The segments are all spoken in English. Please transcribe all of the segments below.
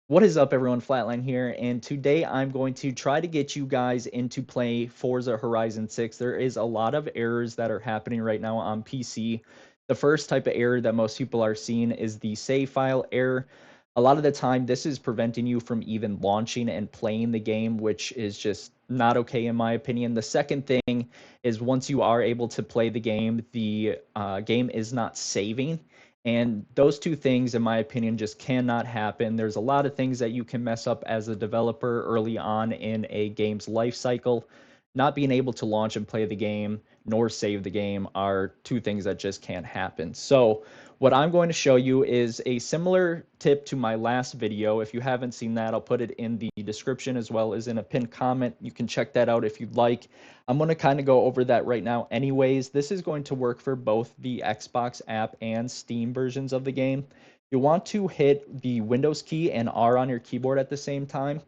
What is up, everyone? Flatline here, and today I'm going to try to get you guys into play Forza Horizon 6. There is a lot of errors that are happening right now on PC. The first type of error that most people are seeing is the save file error. A lot of the time, this is preventing you from even launching and playing the game, which is just not okay in my opinion. The second thing is once you are able to play the game is not saving. And those two things, in my opinion, just cannot happen. There's a lot of things that you can mess up as a developer early on in a game's life cycle. Not being able to launch and play the game nor save the game are two things that just can't happen. So, what I'm going to show you is a similar tip to my last video. If you haven't seen that, I'll put it in the description as well as in a pinned comment. You can check that out if you'd like. I'm going to kind of go over that right now anyways. This is going to work for both the Xbox app and Steam versions of the game. You want to hit the Windows key and R on your keyboard at the same time,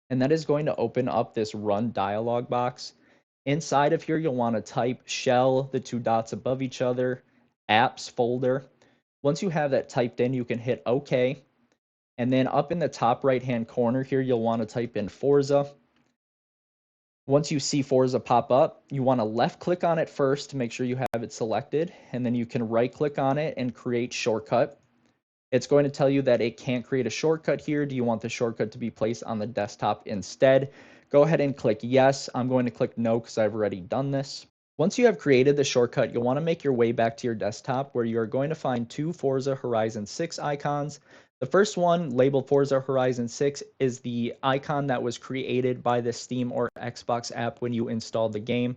and that is going to open up this run dialog box. Inside of here, you'll want to type shell, the two dots above each other, apps folder. Once you have that typed in, you can hit OK. And then up in the top right-hand corner here, you'll want to type in Forza. Once you see Forza pop up, you want to left click on it first to make sure you have it selected, and then you can right click on it and create shortcut. It's going to tell you that it can't create a shortcut here. Do you want the shortcut to be placed on the desktop instead? Go ahead and click yes. I'm going to click no because I've already done this. Once you have created the shortcut, you'll want to make your way back to your desktop where you're going to find two Forza Horizon 6 icons. The first one, labeled Forza Horizon 6, is the icon that was created by the Steam or Xbox app when you installed the game.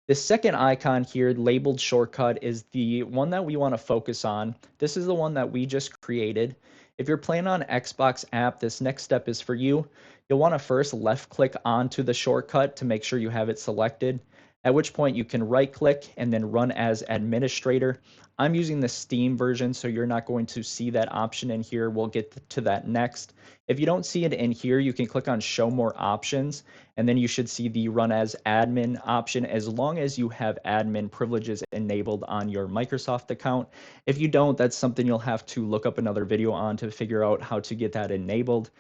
The second icon here, labeled shortcut, is the one that we want to focus on. This is the one that we just created. If you're playing on Xbox app, this next step is for you. You'll want to first left click onto the shortcut to make sure you have it selected, at which point you can right click and then run as administrator. I'm using the Steam version, so you're not going to see that option in here. We'll get to that next. If you don't see it in here, you can click on show more options, and then you should see the run as admin option as long as you have admin privileges enabled on your Microsoft account. If you don't, that's something you'll have to look up another video on to figure out how to get that enabled.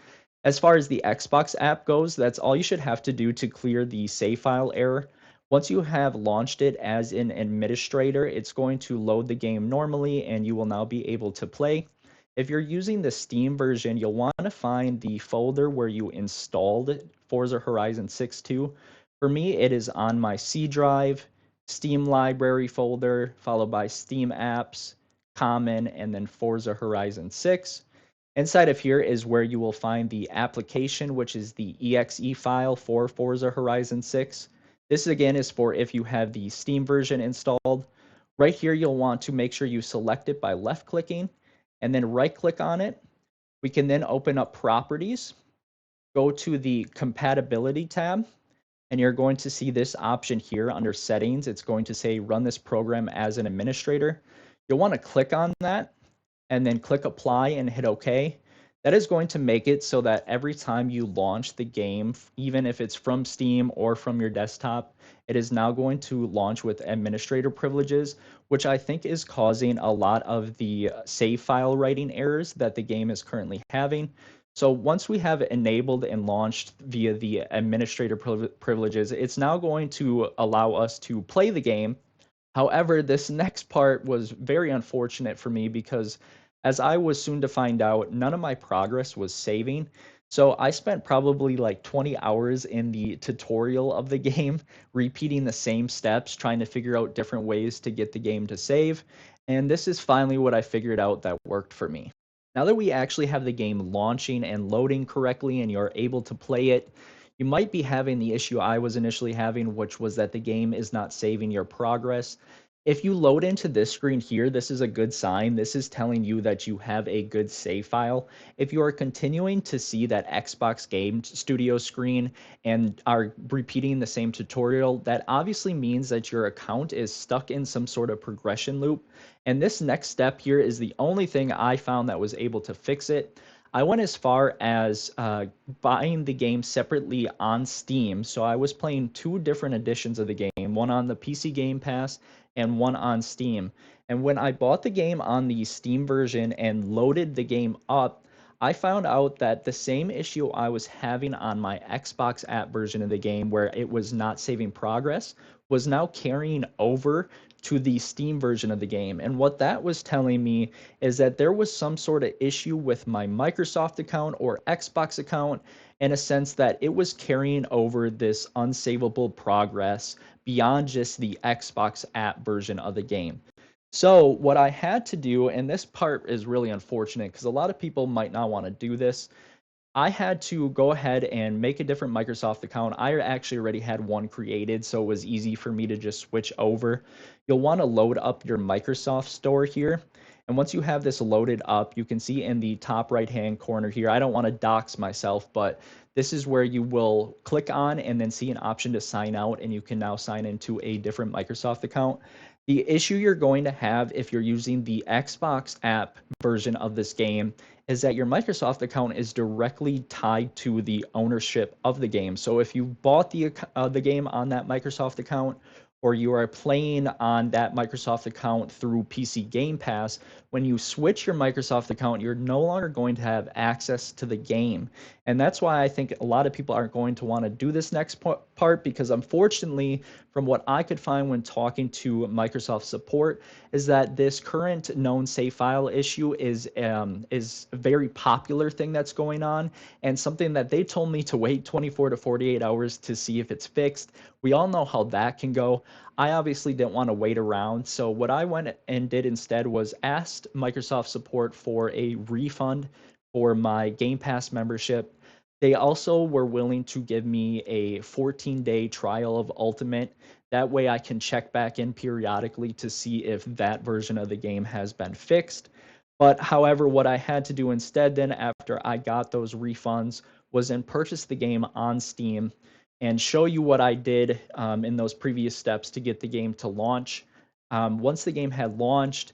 As far as the Xbox app goes, that's all you should have to do to clear the save file error. Once you have launched it as an administrator, it's going to load the game normally and you will now be able to play. If you're using the Steam version, you'll want to find the folder where you installed Forza Horizon 6 to. For me, it is on my C drive, Steam library folder, followed by Steam apps, common, and then Forza Horizon 6. Inside of here is where you will find the application, which is the exe file for Forza Horizon 6. This again is for if you have the Steam version installed. Right here, you'll want to make sure you select it by left clicking and then right click on it. We can then open up properties, go to the compatibility tab, and you're going to see this option here under settings. It's going to say run this program as an administrator. You'll want to click on that and then click apply and hit OK. That is going to make it so that every time you launch the game, even if it's from Steam or from your desktop, it is now going to launch with administrator privileges, which I think is causing a lot of the save file writing errors that the game is currently having. So once we have it enabled and launched via the administrator privileges, it's now going to allow us to play the game. However, this next part was very unfortunate for me because, as I was soon to find out, none of my progress was saving. So I spent probably like 20 hours in the tutorial of the game, repeating the same steps, trying to figure out different ways to get the game to save. And this is finally what I figured out that worked for me. Now that we actually have the game launching and loading correctly and you're able to play it, you might be having the issue I was initially having, which was that the game is not saving your progress. If you load into this screen here, this is a good sign. This is telling you that you have a good save file. If you are continuing to see that Xbox Game Studio screen and are repeating the same tutorial, that obviously means that your account is stuck in some sort of progression loop. And this next step here is the only thing I found that was able to fix it. I went as far as buying the game separately on Steam. So I was playing two different editions of the game, one on the PC Game Pass and one on Steam. And when I bought the game on the Steam version and loaded the game up, I found out that the same issue I was having on my Xbox app version of the game, where it was not saving progress, was now carrying over to the Steam version of the game. And what that was telling me is that there was some sort of issue with my Microsoft account or Xbox account, in a sense that it was carrying over this unsavable progress beyond just the Xbox app version of the game. So, what I had to do, and this part is really unfortunate because a lot of people might not want to do this. I had to go ahead and make a different Microsoft account. I actually already had one created, so it was easy for me to just switch over. You'll want to load up your Microsoft Store here. And once you have this loaded up, you can see in the top right-hand corner here, I don't want to dox myself, but this is where you will click on and then see an option to sign out, and you can now sign into a different Microsoft account. The issue you're going to have if you're using the Xbox app version of this game is that your Microsoft account is directly tied to the ownership of the game. So if you bought the game on that Microsoft account, or you are playing on that Microsoft account through PC Game Pass, when you switch your Microsoft account, you're no longer going to have access to the game. And that's why I think a lot of people aren't going to want to do this next part, because unfortunately, from what I could find when talking to Microsoft support, is that this current known save file issue is a very popular thing that's going on, and something that they told me to wait 24 to 48 hours to see if it's fixed. We all know how that can go. I obviously didn't want to wait around, so what I went and did instead was asked Microsoft support for a refund for my Game Pass membership. They also were willing to give me a 14-day trial of Ultimate. That way I can check back in periodically to see if that version of the game has been fixed. But however, what I had to do instead then after I got those refunds was then purchase the game on Steam and show you what I did in those previous steps to get the game to launch. Once the game had launched,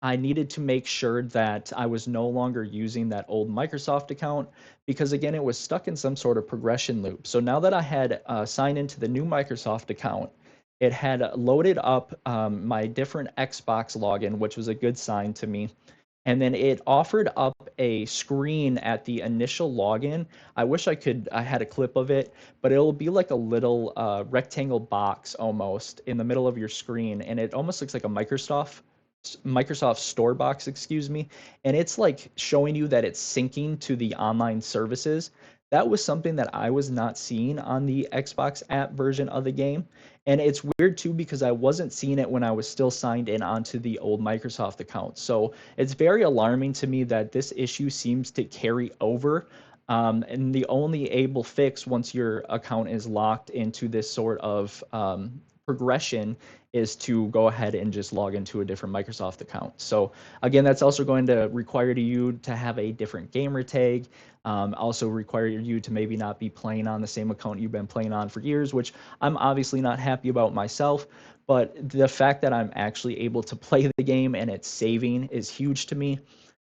I needed to make sure that I was no longer using that old Microsoft account because, again, it was stuck in some sort of progression loop. So now that I had signed into the new Microsoft account, it had loaded up my different Xbox login, which was a good sign to me. And then it offered up a screen at the initial login. I had a clip of it, but it'll be like a little rectangle box almost in the middle of your screen, and it almost looks like a Microsoft Store box, excuse me, and it's like showing you that it's syncing to the online services. That was something that I was not seeing on the Xbox app version of the game. And it's weird too because I wasn't seeing it when I was still signed in onto the old Microsoft account. So it's very alarming to me that this issue seems to carry over. And the only able fix once your account is locked into this sort of progression is to go ahead and just log into a different Microsoft account. So again, that's also going to require you to have a different gamer tag. Also require you to maybe not be playing on the same account you've been playing on for years, which I'm obviously not happy about myself. But the fact that I'm actually able to play the game and it's saving is huge to me.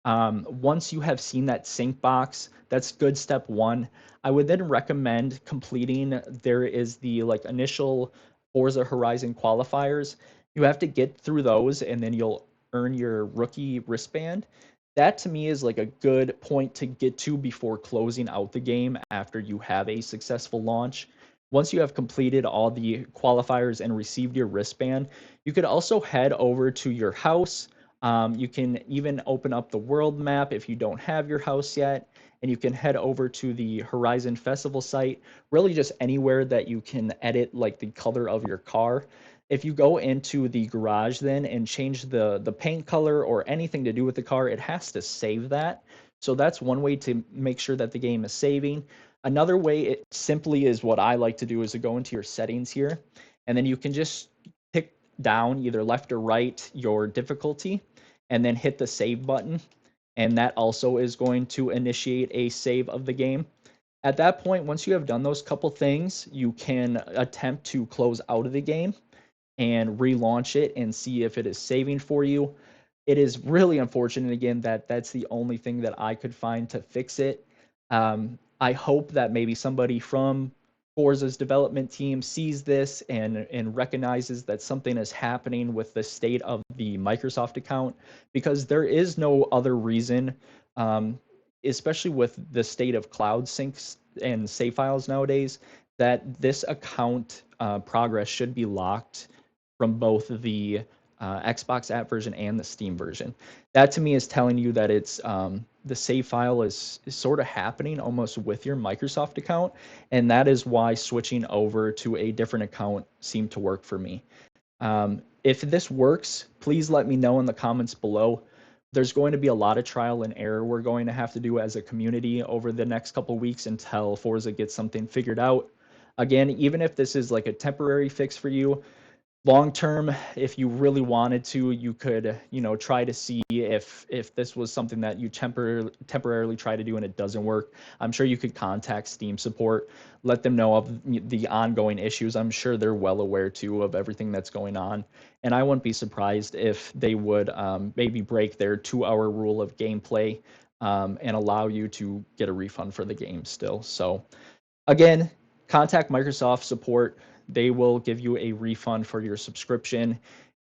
Once you have seen that sync box, that's good step one. I would then recommend completing, there is the like initial Forza Horizon qualifiers. You have to get through those and then you'll earn your rookie wristband. That to me is like a good point to get to before closing out the game after you have a successful launch. Once you have completed all the qualifiers and received your wristband, you could also head over to your house. You can even open up the world map if you don't have your house yet, and you can head over to the Horizon Festival site, really just anywhere that you can edit like the color of your car. If you go into the garage then and change the paint color or anything to do with the car, it has to save that. So that's one way to make sure that the game is saving. Another way it simply is what I like to do is to go into your settings here, and then you can just pick down either left or right your difficulty and then hit the save button. And that also is going to initiate a save of the game. At that point, once you have done those couple things, you can attempt to close out of the game and relaunch it and see if it is saving for you. It is really unfortunate, again, that that's the only thing that I could find to fix it. I hope that maybe somebody from Forza's development team sees this and recognizes that something is happening with the state of the Microsoft account, because there is no other reason. especially with the state of cloud syncs and save files nowadays, that this account progress should be locked from both the Xbox app version and the Steam version. That to me is telling you that it's the save file is sort of happening almost with your Microsoft account, and that is why switching over to a different account seemed to work for me. If this works, please let me know in the comments below. There's going to be a lot of trial and error we're going to have to do as a community over the next couple weeks until Forza gets something figured out. Again, even if this is like a temporary fix for you, long term, if you really wanted to, you could, try to see if this was something that you temporarily try to do and it doesn't work. I'm sure you could contact Steam support, let them know of the ongoing issues. I'm sure they're well aware too of everything that's going on, and I wouldn't be surprised if they would maybe break their 2-hour rule of gameplay and allow you to get a refund for the game still. So again, contact Microsoft support. They will give you a refund for your subscription.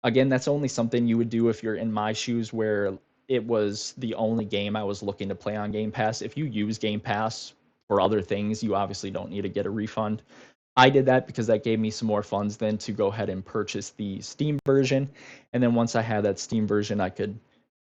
Again, that's only something you would do if you're in my shoes where it was the only game I was looking to play on Game Pass. If you use Game Pass for other things, you obviously don't need to get a refund. I did that because that gave me some more funds then to go ahead and purchase the Steam version. And then once I had that Steam version, I could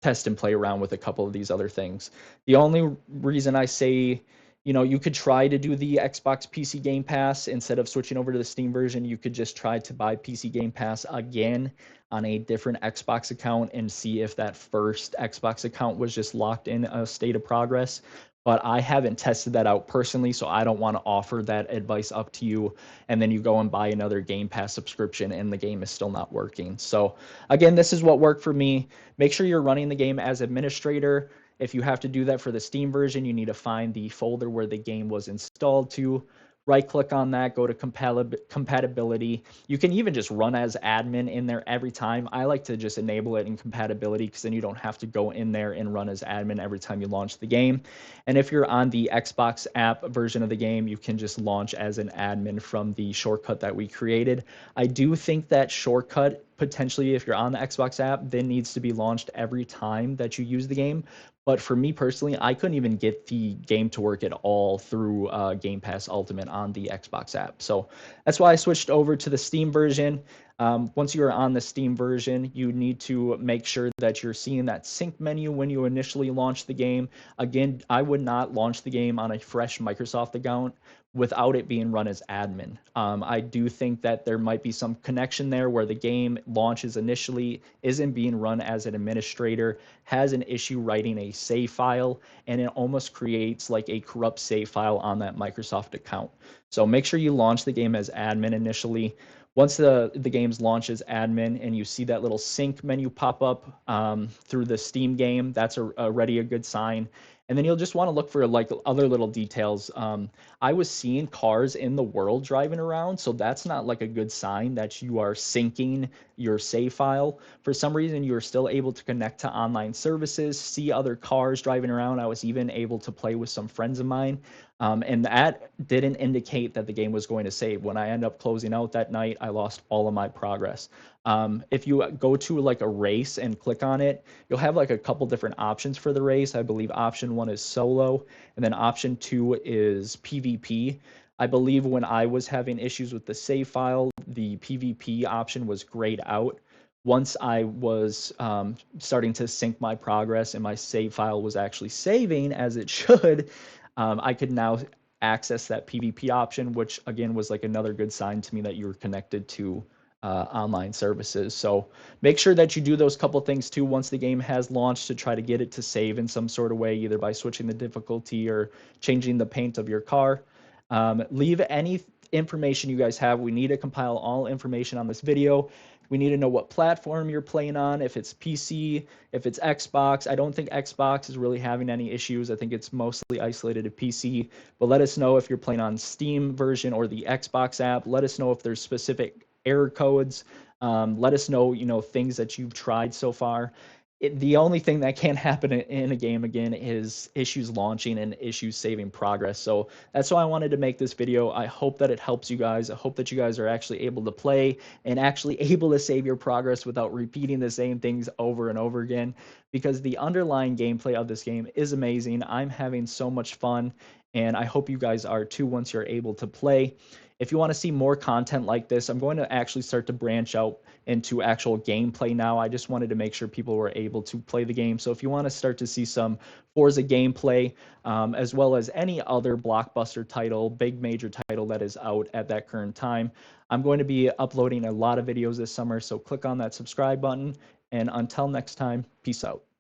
test and play around with a couple of these other things. The only reason I say, you could try to do the Xbox PC Game Pass instead of switching over to the Steam version. You could just try to buy PC Game Pass again on a different Xbox account and see if that first Xbox account was just locked in a state of progress. But I haven't tested that out personally, so I don't want to offer that advice up to you. And then you go and buy another Game Pass subscription and the game is still not working. So again, this is what worked for me. Make sure you're running the game as administrator. If you have to do that for the Steam version, you need to find the folder where the game was installed to. Right click on that, go to compatibility. You can even just run as admin in there every time. I like to just enable it in compatibility because then you don't have to go in there and run as admin every time you launch the game. And if you're on the Xbox app version of the game, you can just launch as an admin from the shortcut that we created. I do think that shortcut, potentially, if you're on the Xbox app, then needs to be launched every time that you use the game. But for me personally, I couldn't even get the game to work at all through Game Pass Ultimate on the Xbox app. So that's why I switched over to the Steam version. Once you are on the Steam version, you need to make sure that you're seeing that sync menu when you initially launch the game. Again, I would not launch the game on a fresh Microsoft account without it being run as admin. I do think that there might be some connection there where the game launches initially, isn't being run as an administrator, has an issue writing a save file, and it almost creates like a corrupt save file on that Microsoft account. So make sure you launch the game as admin initially. Once the game's launch as admin and you see that little sync menu pop up through the Steam game, that's already a good sign. And then you'll just want to look for like other little details. I was seeing cars in the world driving around, so that's not like a good sign that you are syncing your save file. For some reason, you are still able to connect to online services, see other cars driving around. I was even able to play with some friends of mine. And that didn't indicate that the game was going to save. When I ended up closing out that night, I lost all of my progress. If you go to like a race and click on it, you'll have like a couple different options for the race. I believe option 1 is solo, and then option 2 is PvP. I believe when I was having issues with the save file, the PvP option was grayed out. Once I was starting to sync my progress and my save file was actually saving as it should, I could now access that PvP option, which again was like another good sign to me that you were connected to online services. So make sure that you do those couple things too once the game has launched to try to get it to save in some sort of way, either by switching the difficulty or changing the paint of your car. Leave any information you guys have. We need to compile all information on this video. We need to know what platform you're playing on, if it's PC, if it's Xbox. I don't think Xbox is really having any issues. I think it's mostly isolated to PC. But let us know if you're playing on Steam version or the Xbox app. Let us know if there's specific error codes. Let us know, things that you've tried so far. the only thing that can happen in a game again is issues launching and issues saving progress. So that's why I wanted to make this video. I hope that it helps you guys. I hope that you guys are actually able to play and actually able to save your progress without repeating the same things over and over again, because the underlying gameplay of this game is amazing. I'm having so much fun, and I hope you guys are too once you're able to play. If you want to see more content like this, I'm going to actually start to branch out into actual gameplay now. I just wanted to make sure people were able to play the game. So if you want to start to see some Forza gameplay, as well as any other blockbuster title, big major title that is out at that current time, I'm going to be uploading a lot of videos this summer. So click on that subscribe button. And until next time, peace out.